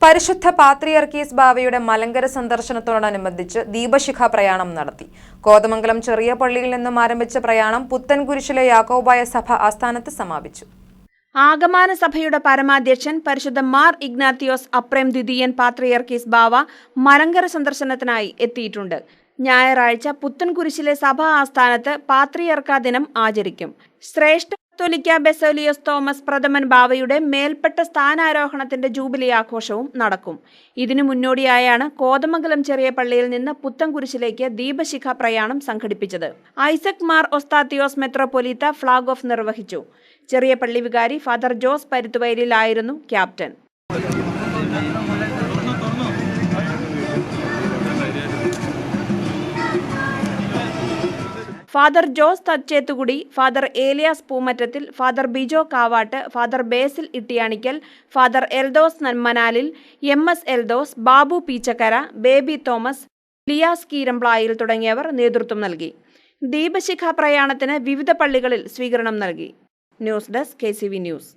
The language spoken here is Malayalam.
പരിശുദ്ധ പാത്രിയർക്കീസ് ബാവയുടെ മലങ്കര സന്ദർശനത്തോടനുബന്ധിച്ച് ദീപശിഖ പ്രയാണം നടത്തി. കോതമംഗലം ചെറിയ പള്ളിയിൽ നിന്നും ആരംഭിച്ച പ്രയാണം പുത്തൻകുരിശിലെ യാക്കോബായ സഭ ആസ്ഥാനത്ത് സമാപിച്ചു. ആഗമന സഭയുടെ പരമാധ്യക്ഷൻ പരിശുദ്ധ മാർ ഇഗ്നാത്തിയോസ് അപ്രേം ദ്വിതീയൻ പാത്രിയർക്കീസ് ബാവ മലങ്കര സന്ദർശനത്തിനായി എത്തിയിട്ടുണ്ട്. ഞായറാഴ്ച പുത്തൻകുരിശിലെ സഭാ ആസ്ഥാനത്ത് പാത്രിയർക്കാ ദിനം ആചരിക്കും. ശ്രേഷ്ഠ കത്തോലിക്ക ബസേലിയോസ് തോമസ് പ്രഥമൻ ബാവയുടെ മേൽപ്പെട്ട സ്ഥാനാരോഹണത്തിന്റെ ജൂബിലി ആഘോഷവും നടക്കും. ഇതിനു മുന്നോടിയായാണ് കോതമംഗലം ചെറിയ പള്ളിയിൽ നിന്ന് പുത്തൻകുരിശിലേക്ക് ദീപശിഖ പ്രയാണം സംഘടിപ്പിച്ചത്. ഐസക് മാർ ഒസ്താത്തിയോസ് മെത്രോപൊലീത്ത ഫ്ളാഗ് ഓഫ് നിർവഹിച്ചു. ചെറിയ പള്ളി വികാരി ഫാദർ ജോസ് പരുത്തുവയലിലായിരുന്നു captain. Father Jose Thachethukudy, father Elias Poomattathil, father Bijo Kavattu, father Basil Ittiyanickal, father Eldos Nanmanalil, MS Eldos, Babu Peechakkara, Baby Thomas, Lias Keeramplayil തുടങ്ങിയവർ നേതൃത്വം നൽകി. ദീപശിഖ പ്രയാണത്തിന് വിവിധ പള്ളികളിൽ സ്വീകരണം നൽകി. News desk KCV news.